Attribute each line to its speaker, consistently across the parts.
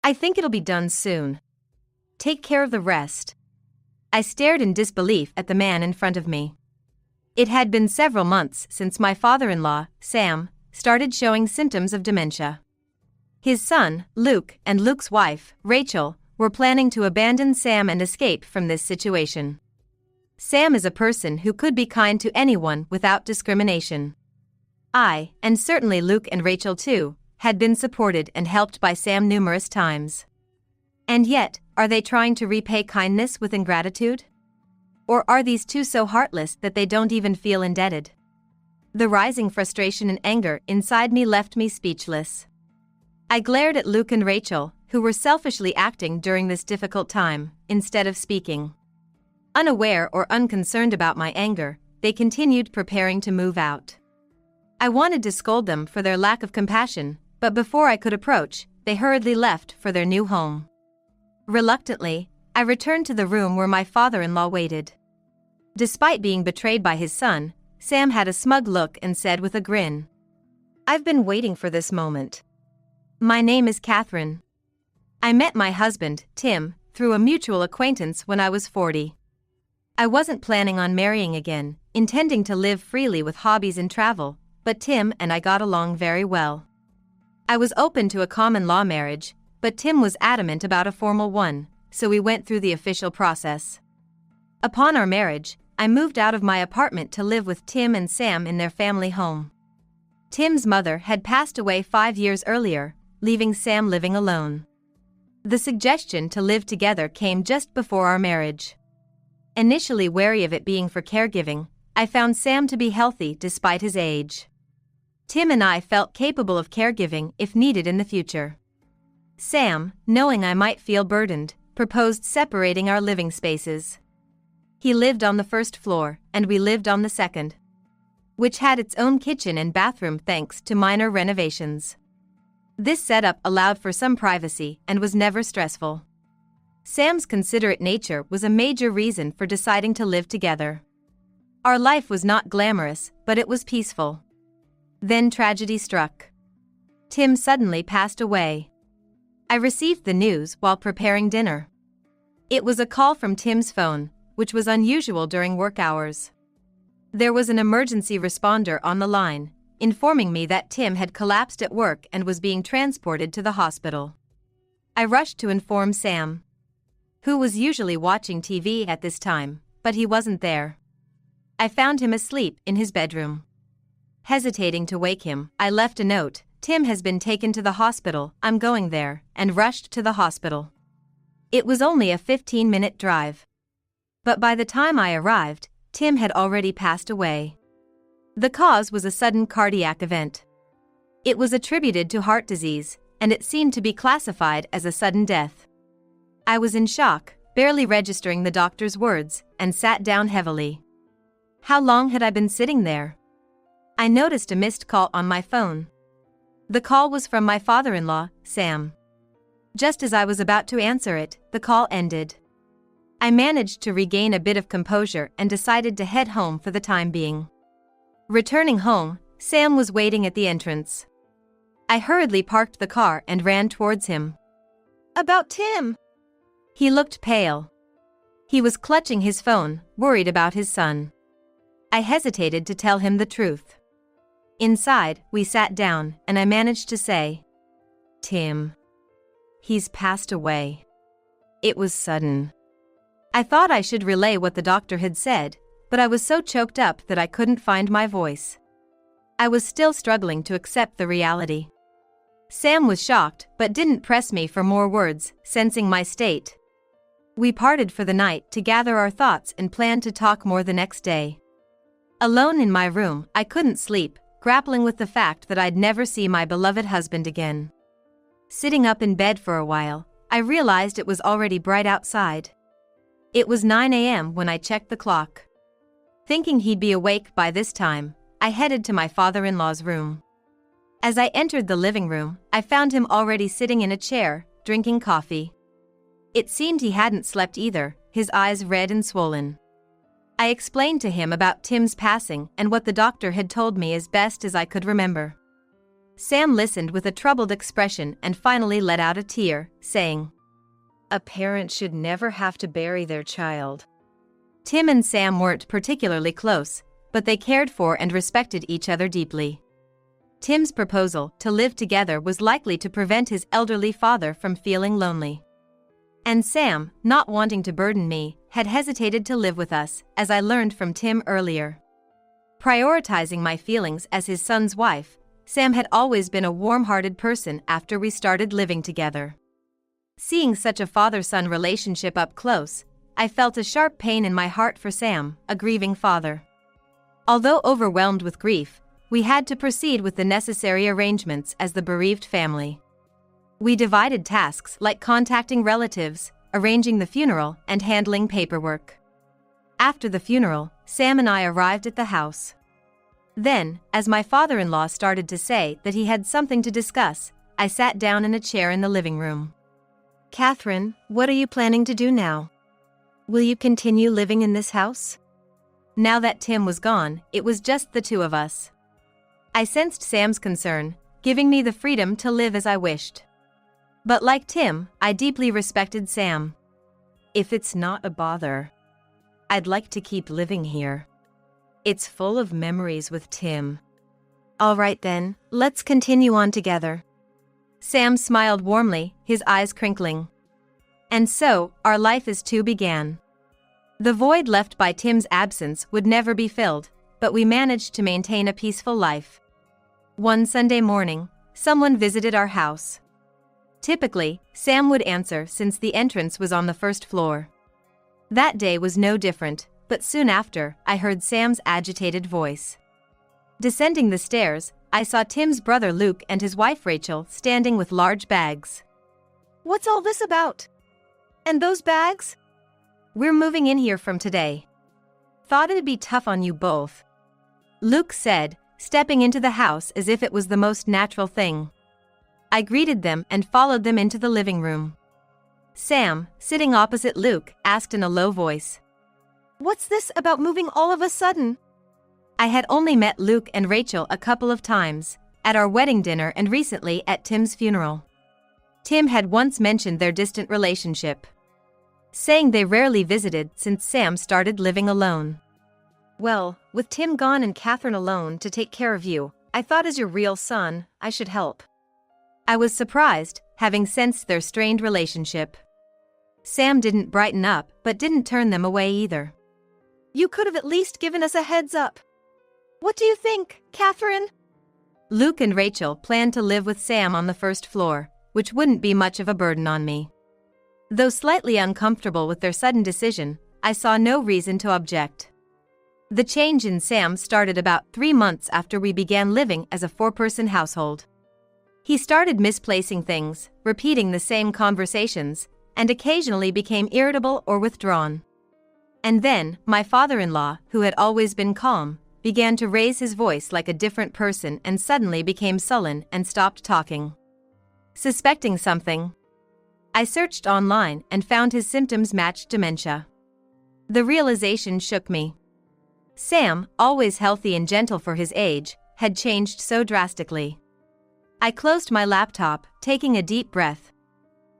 Speaker 1: I think it'll be done soon. Take care of the rest. I stared in disbelief at the man in front of me. It had been several months since my father-in-law, Sam, started showing symptoms of dementia. His son, Luke, and Luke's wife, Rachel, were planning to abandon Sam and escape from this situation. Sam is a person who could be kind to anyone without discrimination. I, and certainly Luke and Rachel too, had been supported and helped by Sam numerous times. And yet, are they trying to repay kindness with ingratitude? Or are these two so heartless that they don't even feel indebted? The rising frustration and anger inside me left me speechless. I glared at Luke and Rachel, who were selfishly acting during this difficult time, instead of speaking. Unaware or unconcerned about my anger, they continued preparing to move out. I wanted to scold them for their lack of compassion, but before I could approach, they hurriedly left for their new home. Reluctantly, I returned to the room where my father-in-law waited. Despite being betrayed by his son, Sam had a smug look and said with a grin, "I've been waiting for this moment. My name is Catherine. I met my husband, Tim, through a mutual acquaintance when I was 40. I wasn't planning on marrying again, intending to live freely with hobbies and travel, but Tim and I got along very well. I was open to a common law marriage, but Tim was adamant about a formal one, so we went through the official process. Upon our marriage, I moved out of my apartment to live with Tim and Sam in their family home. Tim's mother had passed away 5 years earlier, leaving Sam living alone. The suggestion to live together came just before our marriage. Initially wary of it being for caregiving, I found Sam to be healthy despite his age. Tim and I felt capable of caregiving if needed in the future. Sam, knowing I might feel burdened, proposed separating our living spaces. He lived on the first floor, and we lived on the second, which had its own kitchen and bathroom thanks to minor renovations. This setup allowed for some privacy and was never stressful. Sam's considerate nature was a major reason for deciding to live together. Our life was not glamorous, but it was peaceful. Then tragedy struck. Tim suddenly passed away. I received the news while preparing dinner. It was a call from Tim's phone, which was unusual during work hours. There was an emergency responder on the line, informing me that Tim had collapsed at work and was being transported to the hospital. I rushed to inform Sam, who was usually watching TV at this time, but he wasn't there. I found him asleep in his bedroom. Hesitating to wake him, I left a note, "Tim has been taken to the hospital, I'm going there," and rushed to the hospital. It was only a 15-minute drive. But by the time I arrived, Tim had already passed away. The cause was a sudden cardiac event. It was attributed to heart disease, and it seemed to be classified as a sudden death. I was in shock, barely registering the doctor's words, and sat down heavily. How long had I been sitting there? I noticed a missed call on my phone. The call was from my father-in-law, Sam. Just as I was about to answer it, the call ended. I managed to regain a bit of composure and decided to head home for the time being. Returning home, Sam was waiting at the entrance. I hurriedly parked the car and ran towards him. "About Tim." He looked pale. He was clutching his phone, worried about his son. I hesitated to tell him the truth. Inside, we sat down, and I managed to say, "Tim. He's passed away. It was sudden." I thought I should relay what the doctor had said, but I was so choked up that I couldn't find my voice. I was still struggling to accept the reality. Sam was shocked but didn't press me for more words, sensing my state. We parted for the night to gather our thoughts and planned to talk more the next day. Alone in my room, I couldn't sleep, grappling with the fact that I'd never see my beloved husband again. Sitting up in bed for a while, I realized it was already bright outside. It was 9 a.m. when I checked the clock. Thinking he'd be awake by this time, I headed to my father-in-law's room. As I entered the living room, I found him already sitting in a chair, drinking coffee. It seemed he hadn't slept either, his eyes red and swollen. I explained to him about Tim's passing and what the doctor had told me as best as I could remember. Sam listened with a troubled expression and finally let out a tear, saying, "A parent should never have to bury their child." Tim and Sam weren't particularly close, but they cared for and respected each other deeply. Tim's proposal to live together was likely to prevent his elderly father from feeling lonely. And Sam, not wanting to burden me, had hesitated to live with us, as I learned from Tim earlier. Prioritizing my feelings as his son's wife, Sam had always been a warm-hearted person after we started living together. Seeing such a father-son relationship up close, I felt a sharp pain in my heart for Sam, a grieving father. Although overwhelmed with grief, we had to proceed with the necessary arrangements as the bereaved family. We divided tasks like contacting relatives, arranging the funeral, and handling paperwork. After the funeral, Sam and I arrived at the house. Then, as my father-in-law started to say that he had something to discuss, I sat down in a chair in the living room. "Catherine, what are you planning to do now? Will you continue living in this house?" Now that Tim was gone, it was just the two of us. I sensed Sam's concern, giving me the freedom to live as I wished. But like Tim, I deeply respected Sam. "If it's not a bother, I'd like to keep living here. It's full of memories with Tim." "All right then, let's continue on together." Sam smiled warmly, his eyes crinkling. And so, our life as two began. The void left by Tim's absence would never be filled, but we managed to maintain a peaceful life. One Sunday morning, someone visited our house. Typically, Sam would answer since the entrance was on the first floor. That day was no different, but soon after, I heard Sam's agitated voice. Descending the stairs, I saw Tim's brother Luke and his wife Rachel standing with large bags. "What's all this about? And those bags?" "We're moving in here from today. Thought it'd be tough on you both," Luke said, stepping into the house as if it was the most natural thing. I greeted them and followed them into the living room. Sam, sitting opposite Luke, asked in a low voice, "What's this about moving all of a sudden?" I had only met Luke and Rachel a couple of times, at our wedding dinner and recently at Tim's funeral. Tim had once mentioned their distant relationship, saying they rarely visited since Sam started living alone. "Well, with Tim gone and Catherine alone to take care of you, I thought as your real son, I should help." I was surprised, having sensed their strained relationship. Sam didn't brighten up, but didn't turn them away either. "You could have at least given us a heads up. What do you think, Catherine?" Luke and Rachel planned to live with Sam on the first floor, which wouldn't be much of a burden on me. Though slightly uncomfortable with their sudden decision, I saw no reason to object. The change in Sam started about 3 months after we began living as a 4-person household. He started misplacing things, repeating the same conversations, and occasionally became irritable or withdrawn. And then, my father-in-law, who had always been calm, began to raise his voice like a different person and suddenly became sullen and stopped talking. Suspecting something, I searched online and found his symptoms matched dementia. The realization shook me. Sam, always healthy and gentle for his age, had changed so drastically. I closed my laptop, taking a deep breath.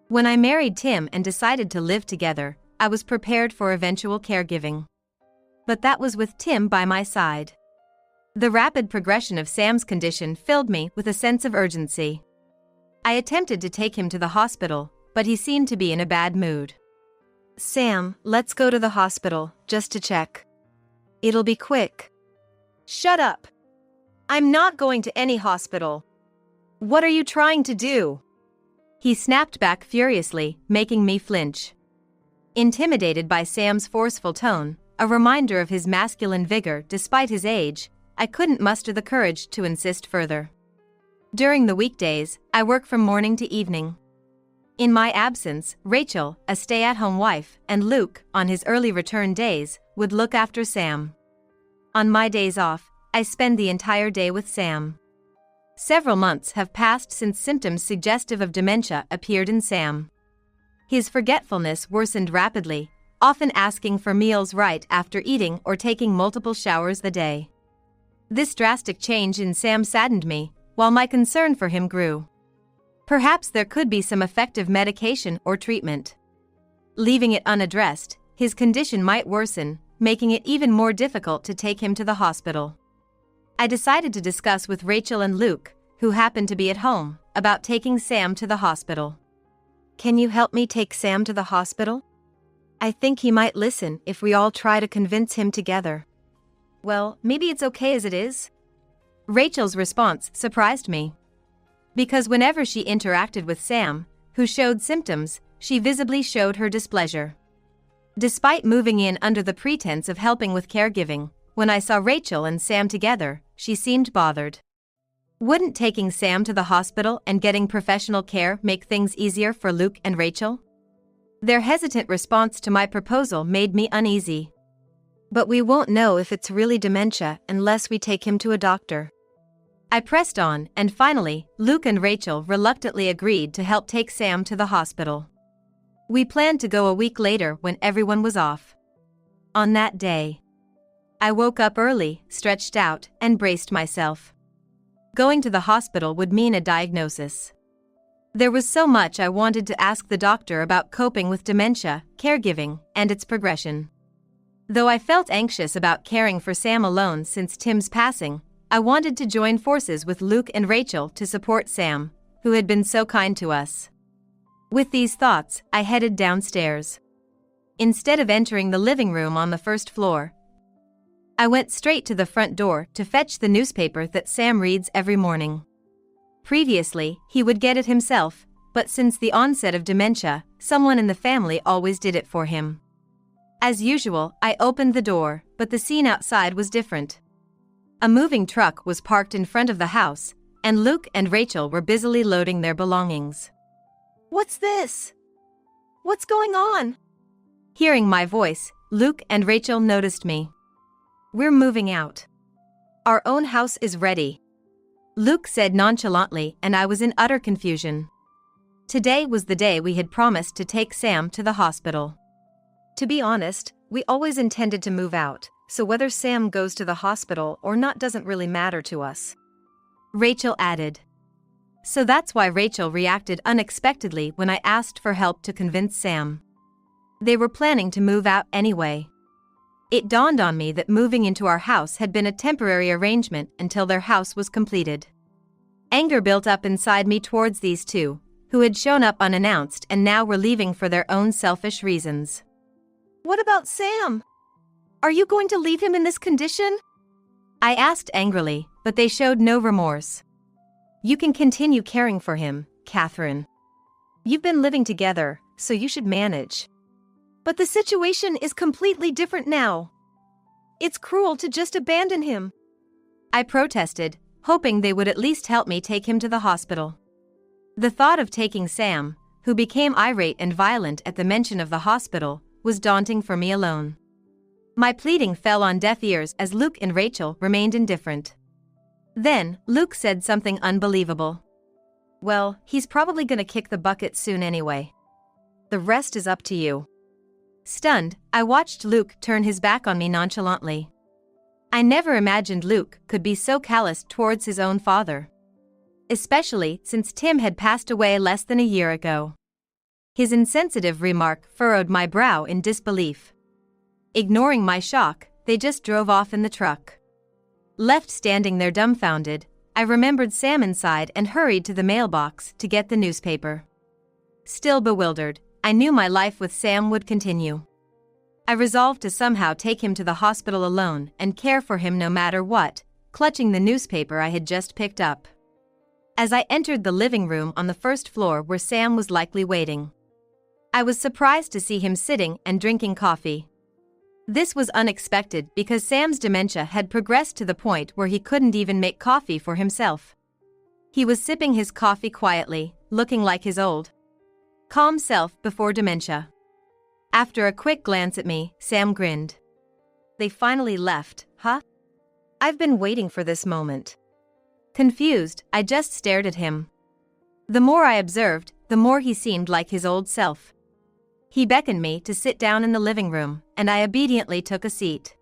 Speaker 1: When I married Tim and decided to live together, I was prepared for eventual caregiving. But that was with Tim by my side. The rapid progression of Sam's condition filled me with a sense of urgency. I attempted to take him to the hospital, but he seemed to be in a bad mood. "Sam, let's go to the hospital, just to check. It'll be quick." "Shut up. I'm not going to any hospital. What are you trying to do?" He snapped back furiously, making me flinch. Intimidated by Sam's forceful tone, a reminder of his masculine vigor despite his age, I couldn't muster the courage to insist further. During the weekdays, I work from morning to evening. In my absence, Rachel, a stay-at-home wife, and Luke, on his early return days, would look after Sam. On my days off, I spend the entire day with Sam. Several months have passed since symptoms suggestive of dementia appeared in Sam. His forgetfulness worsened rapidly, often asking for meals right after eating or taking multiple showers a day. This drastic change in Sam saddened me, while my concern for him grew. Perhaps there could be some effective medication or treatment. Leaving it unaddressed, his condition might worsen, making it even more difficult to take him to the hospital. I decided to discuss with Rachel and Luke, who happened to be at home, about taking Sam to the hospital. "Can you help me take Sam to the hospital? I think he might listen if we all try to convince him together." "Well, maybe it's okay as it is." Rachel's response surprised me. Because whenever she interacted with Sam, who showed symptoms, she visibly showed her displeasure. Despite moving in under the pretense of helping with caregiving, when I saw Rachel and Sam together, she seemed bothered. Wouldn't taking Sam to the hospital and getting professional care make things easier for Luke and Rachel? Their hesitant response to my proposal made me uneasy. "But we won't know if it's really dementia unless we take him to a doctor." I pressed on, and finally, Luke and Rachel reluctantly agreed to help take Sam to the hospital. We planned to go a week later when everyone was off. On that day, I woke up early, stretched out, and braced myself. Going to the hospital would mean a diagnosis. There was so much I wanted to ask the doctor about coping with dementia, caregiving, and its progression. Though I felt anxious about caring for Sam alone since Tim's passing, I wanted to join forces with Luke and Rachel to support Sam, who had been so kind to us. With these thoughts, I headed downstairs. Instead of entering the living room on the first floor, I went straight to the front door to fetch the newspaper that Sam reads every morning. Previously, he would get it himself, but since the onset of dementia, someone in the family always did it for him. As usual, I opened the door, but the scene outside was different. A moving truck was parked in front of the house, and Luke and Rachel were busily loading their belongings. "What's this? What's going on?" Hearing my voice, Luke and Rachel noticed me. "We're moving out. Our own house is ready," Luke said nonchalantly, and I was in utter confusion. Today was the day we had promised to take Sam to the hospital. To be honest, we always intended to move out, so whether Sam goes to the hospital or not doesn't really matter to us," Rachel added. So that's why Rachel reacted unexpectedly when I asked for help to convince Sam. They were planning to move out anyway. It dawned on me that moving into our house had been a temporary arrangement until their house was completed. Anger built up inside me towards these two, who had shown up unannounced and now were leaving for their own selfish reasons. "What about Sam? Are you going to leave him in this condition?" I asked angrily, but they showed no remorse. "You can continue caring for him, Catherine. You've been living together, so you should manage." "But the situation is completely different now. It's cruel to just abandon him," I protested, hoping they would at least help me take him to the hospital. The thought of taking Sam, who became irate and violent at the mention of the hospital, was daunting for me alone. My pleading fell on deaf ears as Luke and Rachel remained indifferent. Then, Luke said something unbelievable. "Well, he's probably gonna kick the bucket soon anyway. The rest is up to you." Stunned, I watched Luke turn his back on me nonchalantly. I never imagined Luke could be so callous towards his own father. Especially since Tim had passed away less than a year ago. His insensitive remark furrowed my brow in disbelief. Ignoring my shock, they just drove off in the truck. Left standing there dumbfounded, I remembered Sam inside and hurried to the mailbox to get the newspaper. Still bewildered, I knew my life with Sam would continue. I resolved to somehow take him to the hospital alone and care for him no matter what, clutching the newspaper I had just picked up. As I entered the living room on the first floor where Sam was likely waiting, I was surprised to see him sitting and drinking coffee. This was unexpected because Sam's dementia had progressed to the point where he couldn't even make coffee for himself. He was sipping his coffee quietly, looking like his old, calm self before dementia. After a quick glance at me, Sam grinned. "They finally left, huh? I've been waiting for this moment." Confused, I just stared at him. The more I observed, the more he seemed like his old self. He beckoned me to sit down in the living room, and I obediently took a seat.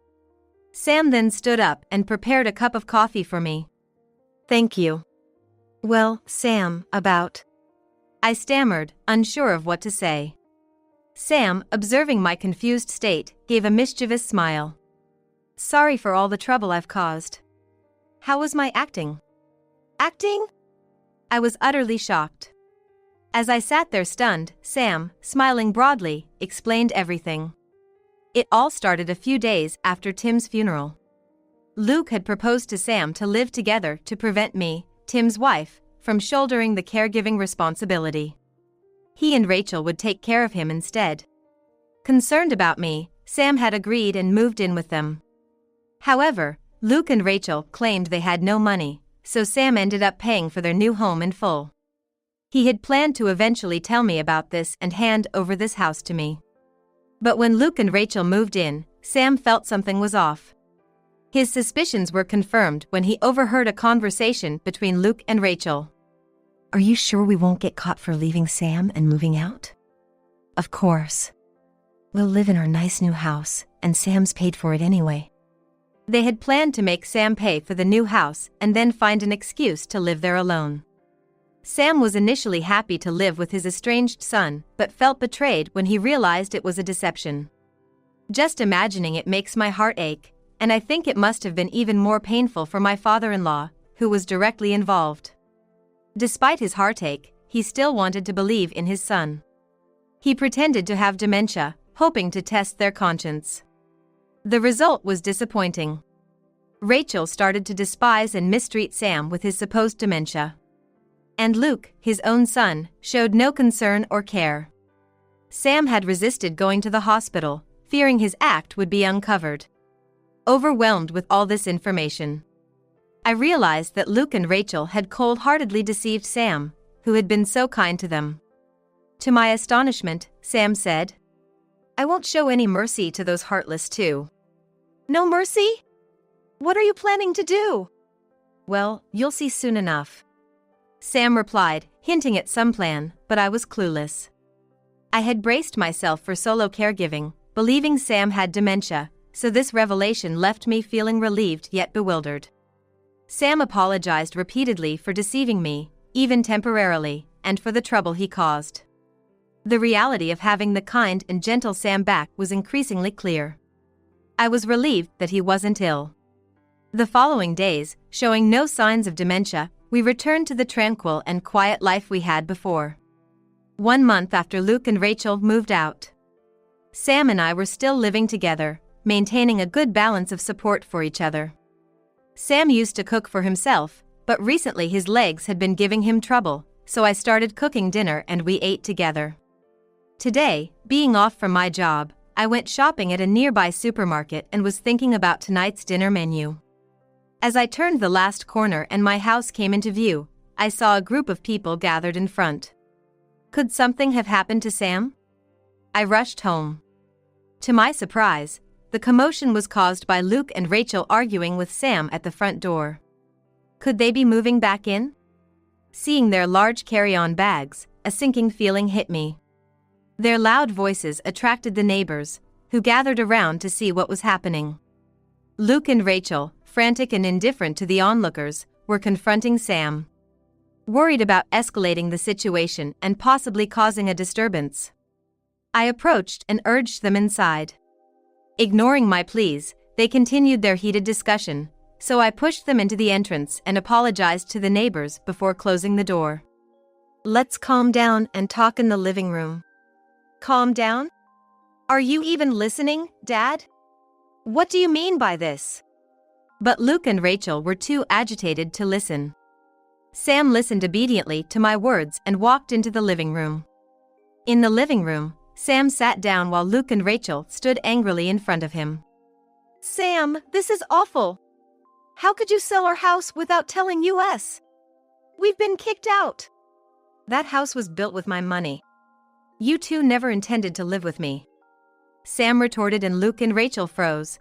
Speaker 1: Sam then stood up and prepared a cup of coffee for me. "Thank you." Well, Sam, about... I stammered, unsure of what to say. Sam, observing my confused state, gave a mischievous smile. Sorry for all the trouble I've caused. How was my acting? Acting? I was utterly shocked. As I sat there stunned, Sam, smiling broadly, explained everything. It all started a few days after Tim's funeral. Luke had proposed to Sam to live together to prevent me, Tim's wife, from shouldering the caregiving responsibility. He and Rachel would take care of him instead. Concerned about me, Sam had agreed and moved in with them. However, Luke and Rachel claimed they had no money, so Sam ended up paying for their new home in full. He had planned to eventually tell me about this and hand over this house to me. But when Luke and Rachel moved in, Sam felt something was off. His suspicions were confirmed when he overheard a conversation between Luke and Rachel. Are you sure we won't get caught for leaving Sam and moving out? Of course. We'll live in our nice new house, and Sam's paid for it anyway. They had planned to make Sam pay for the new house and then find an excuse to live there alone. Sam was initially happy to live with his estranged son, but felt betrayed when he realized it was a deception. Just imagining it makes my heart ache, and I think it must have been even more painful for my father-in-law, who was directly involved. Despite his heartache, he still wanted to believe in his son. He pretended to have dementia, hoping to test their conscience. The result was disappointing. Rachel started to despise and mistreat Sam with his supposed dementia. And Luke, his own son, showed no concern or care. Sam had resisted going to the hospital, fearing his act would be uncovered. Overwhelmed with all this information, I realized that Luke and Rachel had cold-heartedly deceived Sam, who had been so kind to them. To my astonishment, Sam said, I won't show any mercy to those heartless two. No mercy? What are you planning to do? Well, you'll see soon enough. Sam replied, hinting at some plan, but I was clueless. I had braced myself for solo caregiving, believing Sam had dementia, so this revelation left me feeling relieved yet bewildered. Sam apologized repeatedly for deceiving me, even temporarily, and for the trouble he caused. The reality of having the kind and gentle Sam back was increasingly clear. I was relieved that he wasn't ill. The following days, showing no signs of dementia, we returned to the tranquil and quiet life we had before. 1 month after Luke and Rachel moved out, Sam and I were still living together, maintaining a good balance of support for each other. Sam used to cook for himself, but recently his legs had been giving him trouble, so I started cooking dinner and we ate together. Today, being off from my job, I went shopping at a nearby supermarket and was thinking about tonight's dinner menu. As I turned the last corner and my house came into view, I saw a group of people gathered in front. Could something have happened to Sam? I rushed home. To my surprise, the commotion was caused by Luke and Rachel arguing with Sam at the front door. Could they be moving back in? Seeing their large carry-on bags, a sinking feeling hit me. Their loud voices attracted the neighbors, who gathered around to see what was happening. Luke and Rachel, frantic and indifferent to the onlookers, were confronting Sam. Worried about escalating the situation and possibly causing a disturbance, I approached and urged them inside. Ignoring my pleas, they continued their heated discussion, so I pushed them into the entrance and apologized to the neighbors before closing the door. Let's calm down and talk in the living room. Calm down? Are you even listening, Dad? What do you mean by this? But Luke and Rachel were too agitated to listen. Sam listened obediently to my words and walked into the living room. In the living room, Sam sat down while Luke and Rachel stood angrily in front of him. Sam, this is awful. How could you sell our house without telling us? We've been kicked out. That house was built with my money. You two never intended to live with me. Sam retorted and Luke and Rachel froze,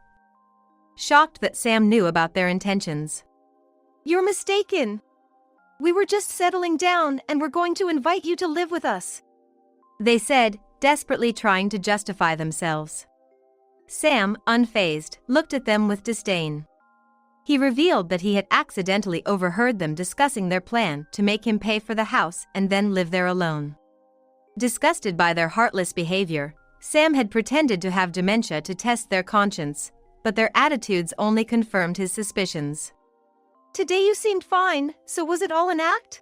Speaker 1: shocked that Sam knew about their intentions. You're mistaken. We were just settling down and we're going to invite you to live with us, they said, desperately trying to justify themselves. Sam, unfazed, looked at them with disdain. He revealed that he had accidentally overheard them discussing their plan to make him pay for the house and then live there alone. Disgusted by their heartless behavior, Sam had pretended to have dementia to test their conscience, but their attitudes only confirmed his suspicions.
Speaker 2: Today you seemed fine, so was it all an act?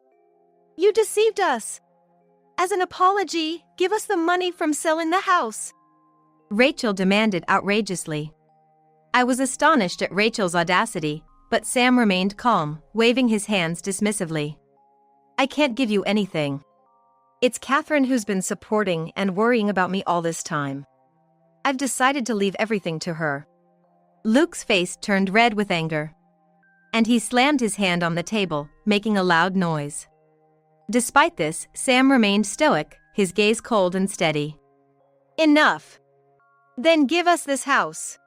Speaker 2: You deceived us. As an apology, give us the money from selling the house.
Speaker 1: Rachel demanded outrageously. I was astonished at Rachel's audacity, but Sam remained calm, waving his hands dismissively. I can't give you anything. It's Catherine who's been supporting and worrying about me all this time. I've decided to leave everything to her. Luke's face turned red with anger, and he slammed his hand on the table, making a loud noise. Despite this, Sam remained stoic, his gaze cold and steady.
Speaker 2: Enough. Then give us this house.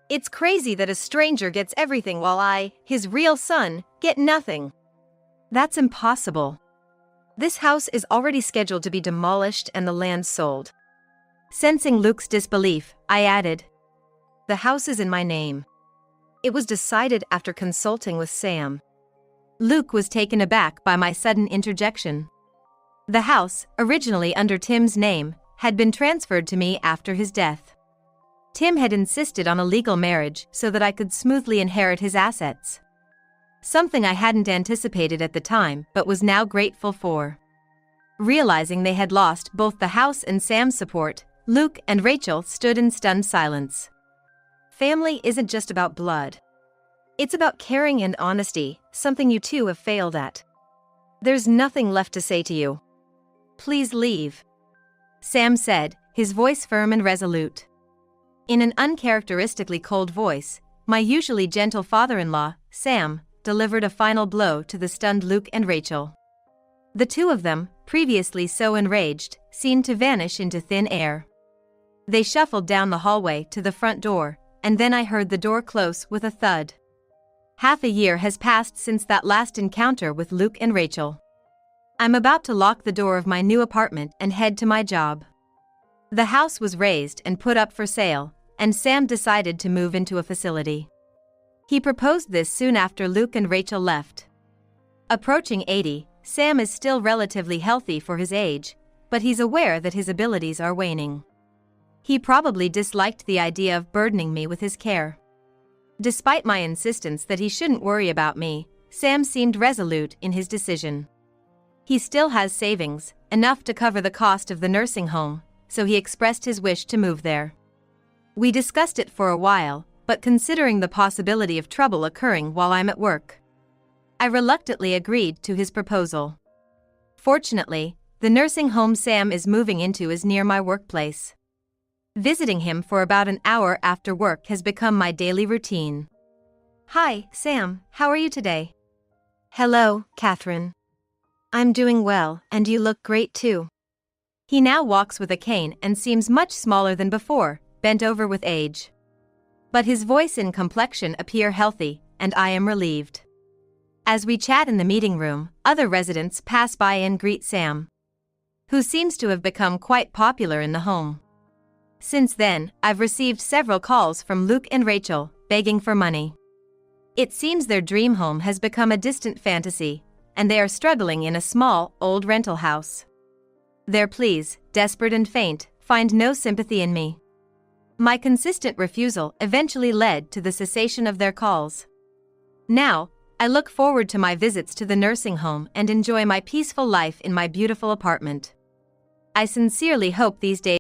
Speaker 2: It's crazy that a stranger gets everything while I, his real son, get nothing.
Speaker 1: That's impossible. This house is already scheduled to be demolished and the land sold. Sensing Luke's disbelief, I added, the house is in my name. It was decided after consulting with Sam. Luke was taken aback by my sudden interjection. The house, originally under Tim's name, had been transferred to me after his death. Tim had insisted on a legal marriage so that I could smoothly inherit his assets. Something I hadn't anticipated at the time but was now grateful for. Realizing they had lost both the house and Sam's support, Luke and Rachel stood in stunned silence. Family isn't just about blood. It's about caring and honesty, something you two have failed at. There's nothing left to say to you. Please leave, Sam said, his voice firm and resolute. In an uncharacteristically cold voice, my usually gentle father-in-law, Sam, delivered a final blow to the stunned Luke and Rachel. The two of them, previously so enraged, seemed to vanish into thin air. They shuffled down the hallway to the front door, and then I heard the door close with a thud. Half a year has passed since that last encounter with Luke and Rachel. I'm about to lock the door of my new apartment and head to my job. The house was raised and put up for sale, and Sam decided to move into a facility. He proposed this soon after Luke and Rachel left. Approaching 80, Sam is still relatively healthy for his age, but he's aware that his abilities are waning. He probably disliked the idea of burdening me with his care. Despite my insistence that he shouldn't worry about me, Sam seemed resolute in his decision. He still has savings, enough to cover the cost of the nursing home, so he expressed his wish to move there. We discussed it for a while, but considering the possibility of trouble occurring while I'm at work, I reluctantly agreed to his proposal. Fortunately, the nursing home Sam is moving into is near my workplace. Visiting him for about an hour after work has become my daily routine. Hi, Sam, how are you today?
Speaker 2: Hello, Catherine. I'm doing well, and you look great too.
Speaker 1: He now walks with a cane and seems much smaller than before, bent over with age. But his voice and complexion appear healthy, and I am relieved. As we chat in the meeting room, other residents pass by and greet Sam, who seems to have become quite popular in the home. Since then, I've received several calls from Luke and Rachel, begging for money. It seems their dream home has become a distant fantasy, and they are struggling in a small, old rental house. Their pleas, desperate and faint, find no sympathy in me. My consistent refusal eventually led to the cessation of their calls. Now, I look forward to my visits to the nursing home and enjoy my peaceful life in my beautiful apartment. I sincerely hope these days